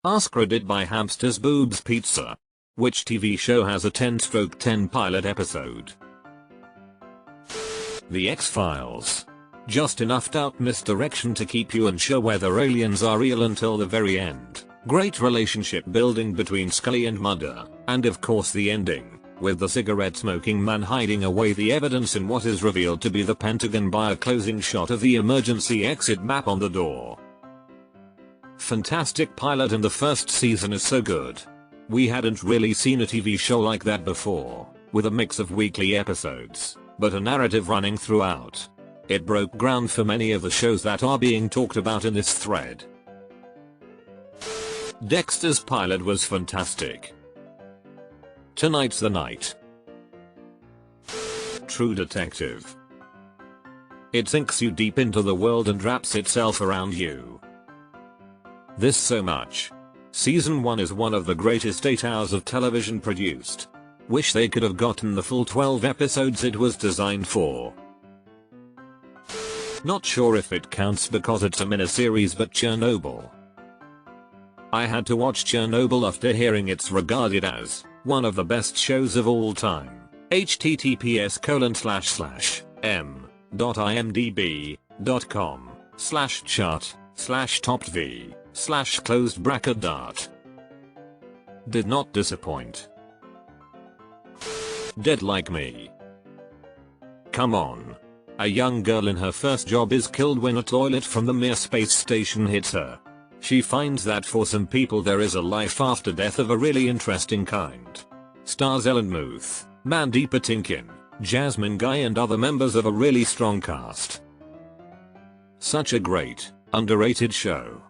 Ask Reddit by Hamster's Boobs Pizza. Which TV show has a 10/10 pilot episode? The X-Files. Just enough doubt misdirection to keep you unsure whether aliens are real until the very end. Great relationship building between Scully and Mulder, and of course the ending, with the cigarette smoking man hiding away the evidence in what is revealed to be the Pentagon by a closing shot of the emergency exit map on the door. Fantastic pilot, and the first season is so good. We hadn't really seen a TV show like that before, with a mix of weekly episodes, but a narrative running throughout. It broke ground for many of the shows that are being talked about in this thread. Dexter's pilot was fantastic. Tonight's the night. True Detective. It sinks you deep into the world and wraps itself around you. This so much. Season 1 is one of the greatest 8 hours of television produced. Wish they could have gotten the full 12 episodes it was designed for. Not sure if it counts because it's a miniseries, but Chernobyl. I had to watch Chernobyl after hearing it's regarded as one of the best shows of all time. https://m.imdb.com/chart/top_v/dart. Did not disappoint. Dead Like Me. Come on. A young girl in her first job is killed when a toilet from the Mir space station hits her. She finds that for some people there is a life after death of a really interesting kind. Stars Ellen Muth, Mandy Patinkin, Jasmine Guy, and other members of a really strong cast. Such a great, underrated show.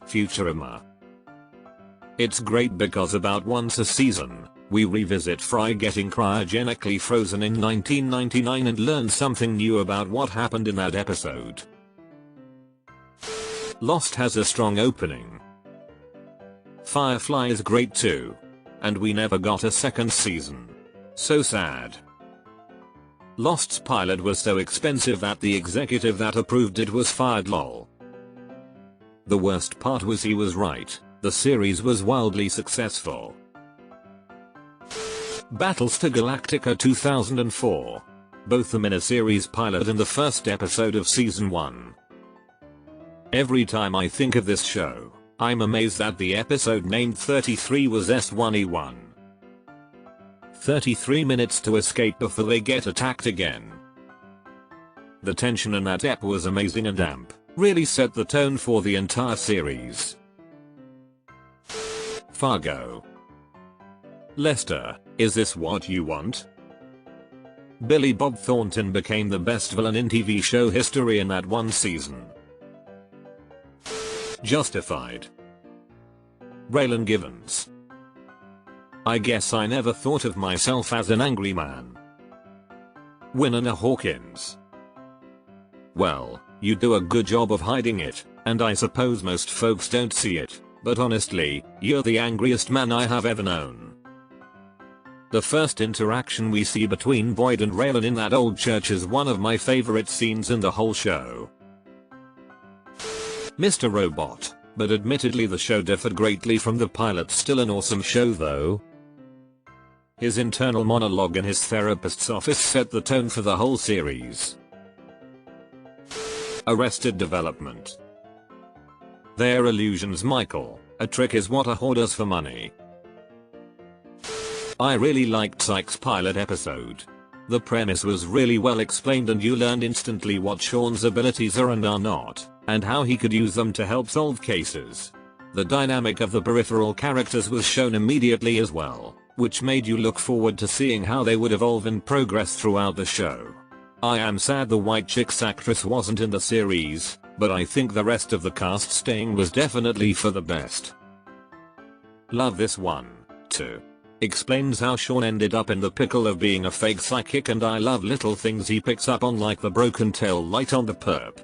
Futurama. It's great because about once a season, we revisit Fry getting cryogenically frozen in 1999 and learn something new about what happened in that episode. Lost has a strong opening. Firefly is great too. And we never got a second season. So sad. Lost's pilot was so expensive that the executive that approved it was fired, lol. The worst part was he was right. The series was wildly successful. Battlestar Galactica 2004. Both the miniseries pilot and the first episode of season 1. Every time I think of this show, I'm amazed that the episode named 33 was S1E1. 33 minutes to escape before they get attacked again. The tension in that ep was amazing and amp, really set the tone for the entire series. Fargo. Lester, is this what you want? Billy Bob Thornton became the best villain in TV show history in that one season. Justified. Raylan Givens. I guess I never thought of myself as an angry man. Winona Hawkins. Well, you do a good job of hiding it, and I suppose most folks don't see it, but honestly, you're the angriest man I have ever known. The first interaction we see between Boyd and Raylan in that old church is one of my favorite scenes in the whole show. Mr. Robot, but admittedly the show differed greatly from the pilot. Still an awesome show though. His internal monologue in his therapist's office set the tone for the whole series. Arrested Development. They're illusions, Michael. A trick is what a whore does for money. I really liked Psych's pilot episode. The premise was really well explained and you learned instantly what Sean's abilities are and are not, and how he could use them to help solve cases. The dynamic of the peripheral characters was shown immediately as well, which made you look forward to seeing how they would evolve and progress throughout the show. I am sad the white chick's actress wasn't in the series, but I think the rest of the cast staying was definitely for the best. Love this one, too. Explains how Sean ended up in the pickle of being a fake psychic, and I love little things he picks up on like the broken tail light on the perp.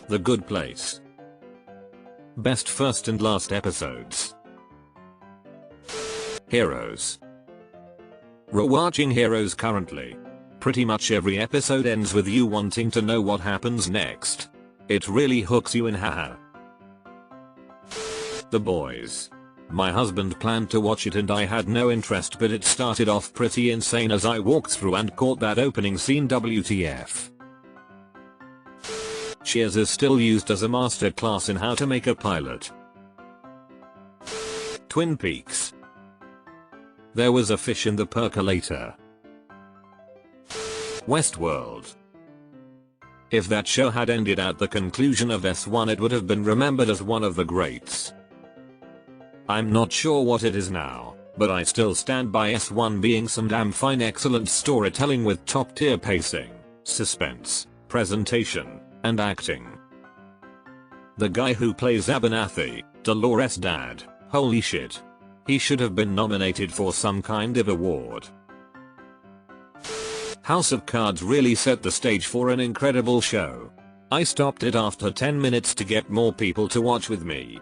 The Good Place. Best first and last episodes. Heroes. Rewatching Heroes currently. Pretty much every episode ends with you wanting to know what happens next. It really hooks you in, haha. The Boys. My husband planned to watch it and I had no interest, but it started off pretty insane as I walked through and caught that opening scene. WTF. Cheers is still used as a master class in how to make a pilot. Twin Peaks. There was a fish in the percolator. Westworld. If that show had ended at the conclusion of S1, it would have been remembered as one of the greats. I'm not sure what it is now, but I still stand by S1 being some damn fine excellent storytelling with top tier pacing, suspense, presentation, and acting. The guy who plays Abernathy, Dolores' dad, holy shit. He should have been nominated for some kind of award. House of Cards really set the stage for an incredible show. I stopped it after 10 minutes to get more people to watch with me.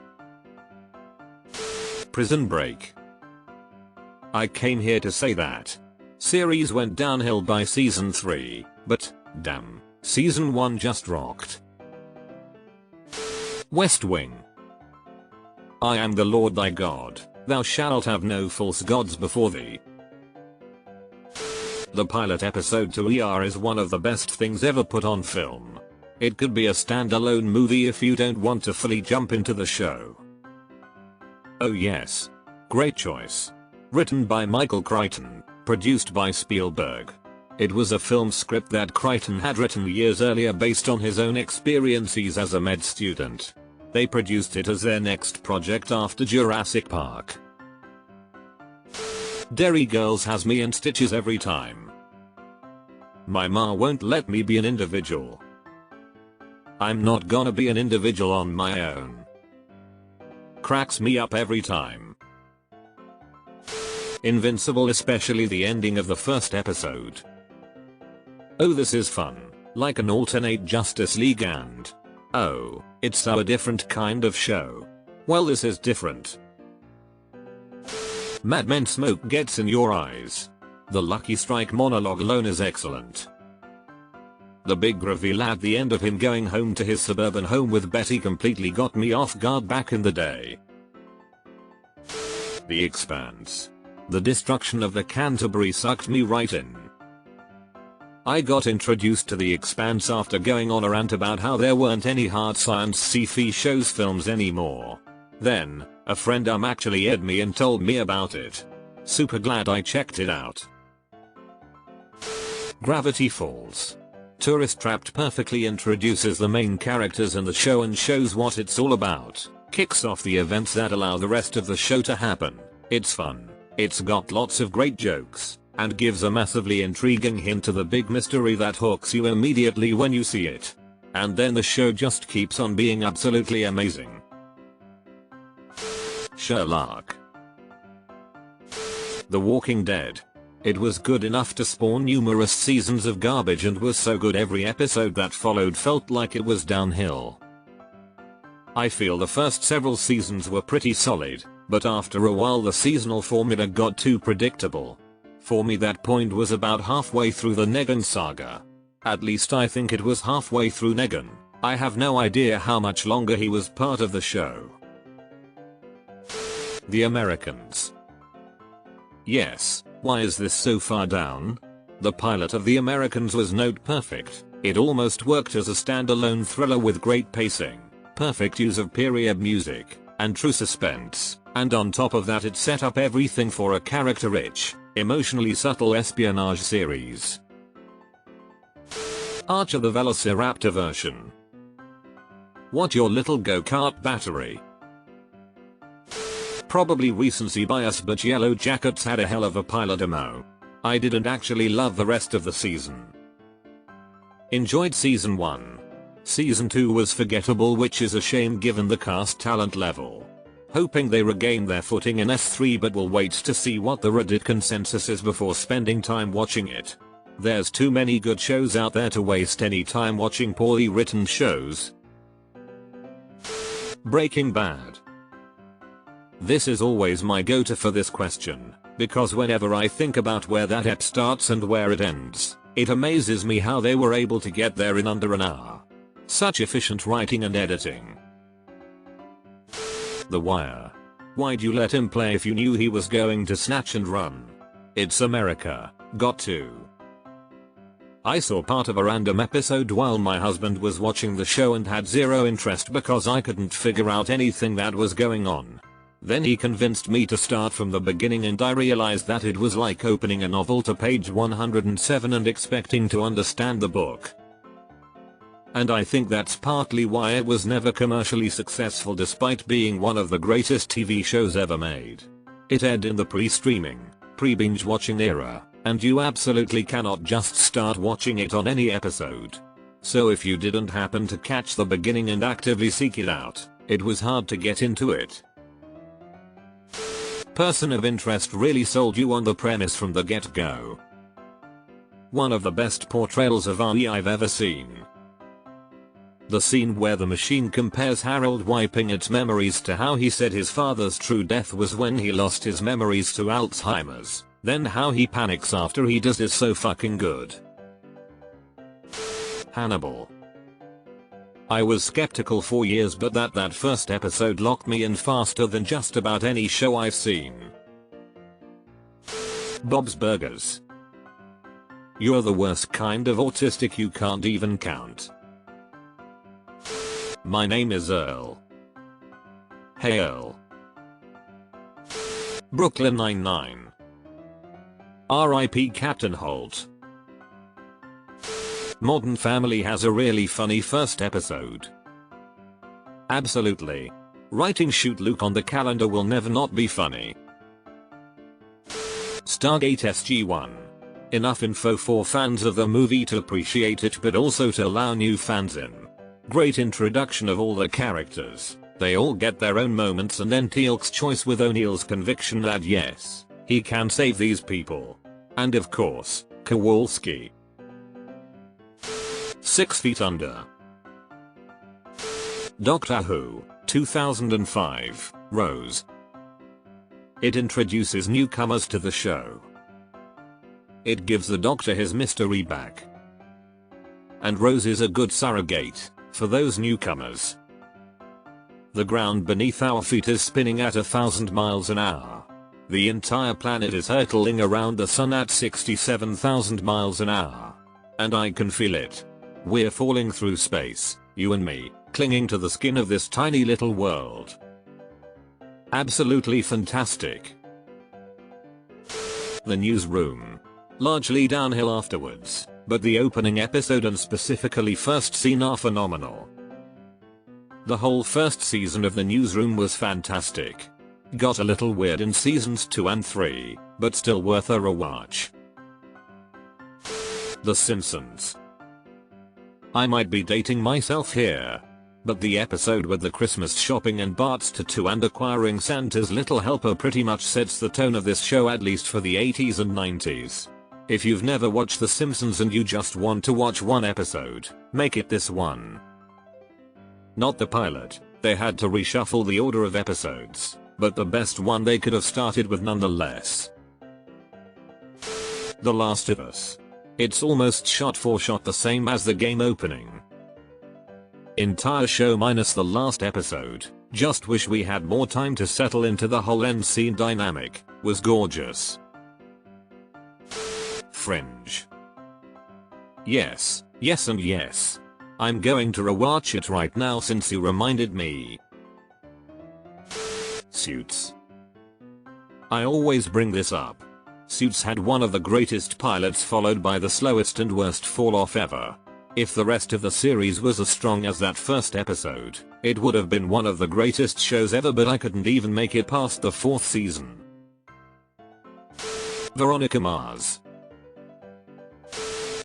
Prison Break. I came here to say that series went downhill by season 3, but damn, season 1 just rocked. West Wing. I am the Lord thy God, thou shalt have no false gods before thee. The pilot episode to ER is one of the best things ever put on film. It could be a standalone movie if you don't want to fully jump into the show. Oh yes. Great choice. Written by Michael Crichton, produced by Spielberg. It was a film script that Crichton had written years earlier based on his own experiences as a med student. They produced it as their next project after Jurassic Park. Derry Girls has me in stitches every time. My ma won't let me be an individual. I'm not gonna be an individual on my own. Cracks me up every time. Invincible, especially the ending of the first episode. Oh, this is fun, like an alternate Justice League and oh, it's so a different kind of show. Well, this is different. Mad Men Smoke Gets in Your Eyes. The Lucky Strike monologue alone is excellent. The big reveal at the end of him going home to his suburban home with Betty completely got me off guard back in the day. The Expanse. The destruction of the Canterbury sucked me right in. I got introduced to The Expanse after going on a rant about how there weren't any hard science sci-fi shows films anymore. Then, a friend actually aired me and told me about it. Super glad I checked it out. Gravity Falls. Tourist Trapped perfectly introduces the main characters in the show and shows what it's all about. Kicks off the events that allow the rest of the show to happen. It's fun. It's got lots of great jokes, and gives a massively intriguing hint to the big mystery that hooks you immediately when you see it. And then the show just keeps on being absolutely amazing. Sherlock. The Walking Dead. It was good enough to spawn numerous seasons of garbage and was so good every episode that followed felt like it was downhill. I feel the first several seasons were pretty solid, but after a while the seasonal formula got too predictable. For me that point was about halfway through the Negan saga. At least I think it was halfway through Negan. I have no idea how much longer he was part of the show. The Americans. Yes, why is this so far down? The pilot of The Americans was note perfect. It almost worked as a standalone thriller with great pacing, perfect use of period music, and true suspense, and on top of that it set up everything for a character-rich, emotionally subtle espionage series. Archer the Velociraptor version. What your little go-kart battery? Probably recency bias, but Yellow Jackets had a hell of a pilot demo. I didn't actually love the rest of the season. Enjoyed season 1. Season 2 was forgettable, which is a shame given the cast talent level. Hoping they regain their footing in S3, but will wait to see what the Reddit consensus is before spending time watching it. There's too many good shows out there to waste any time watching poorly written shows. Breaking Bad. This is always my go-to for this question, because whenever I think about where that ep starts and where it ends, it amazes me how they were able to get there in under an hour. Such efficient writing and editing. The Wire. Why'd you let him play if you knew he was going to snatch and run? It's America. Got to. I saw part of a random episode while my husband was watching the show and had zero interest because I couldn't figure out anything that was going on. Then he convinced me to start from the beginning and I realized that it was like opening a novel to page 107 and expecting to understand the book. And I think that's partly why it was never commercially successful despite being one of the greatest TV shows ever made. It aired in the pre-streaming, pre-binge watching era, and you absolutely cannot just start watching it on any episode. So if you didn't happen to catch the beginning and actively seek it out, it was hard to get into it. Person of interest really sold you on the premise from the get-go. One of the best portrayals of RE I've ever seen. The scene where the machine compares Harold wiping its memories to how he said his father's true death was when he lost his memories to Alzheimer's, then how he panics after he does is so fucking good. Hannibal. I was skeptical for years but that first episode locked me in faster than just about any show I've seen. Bob's Burgers. You're the worst kind of autistic you can't even count. My name is Earl. Hey Earl. Brooklyn Nine-Nine. R.I.P. Captain Holt. Modern Family has a really funny first episode. Absolutely. Writing shoot Luke on the calendar will never not be funny. Stargate SG-1. Enough info for fans of the movie to appreciate it but also to allow new fans in. Great introduction of all the characters. They all get their own moments and then Teal'c's choice with O'Neill's conviction that yes, he can save these people. And of course, Kowalski. 6 Feet Under. Doctor Who, 2005, Rose. It introduces newcomers to the show. It gives the Doctor his mystery back. And Rose is a good surrogate for those newcomers. The ground beneath our feet is spinning at 1,000 miles an hour. The entire planet is hurtling around the sun at 67,000 miles an hour. And I can feel it. We're falling through space, you and me, clinging to the skin of this tiny little world. Absolutely fantastic. The Newsroom. Largely downhill afterwards, but the opening episode and specifically first scene are phenomenal. The whole first season of The Newsroom was fantastic. Got a little weird in seasons 2 and 3, but still worth a rewatch. The Simpsons. I might be dating myself here, but the episode with the Christmas shopping and Bart's tattoo and acquiring Santa's little helper pretty much sets the tone of this show, at least for the 80s and 90s. If you've never watched The Simpsons and you just want to watch one episode, make it this one. Not the pilot, they had to reshuffle the order of episodes, but the best one they could have started with nonetheless. The Last of Us. It's almost shot for shot the same as the game opening. Entire show minus the last episode, just wish we had more time to settle into the whole end scene dynamic, was gorgeous. Fringe. Yes, yes and yes. I'm going to rewatch it right now since you reminded me. Suits. I always bring this up. Suits had one of the greatest pilots followed by the slowest and worst fall off ever. If the rest of the series was as strong as that first episode, it would have been one of the greatest shows ever, but I couldn't even make it past the 4th season. Veronica Mars.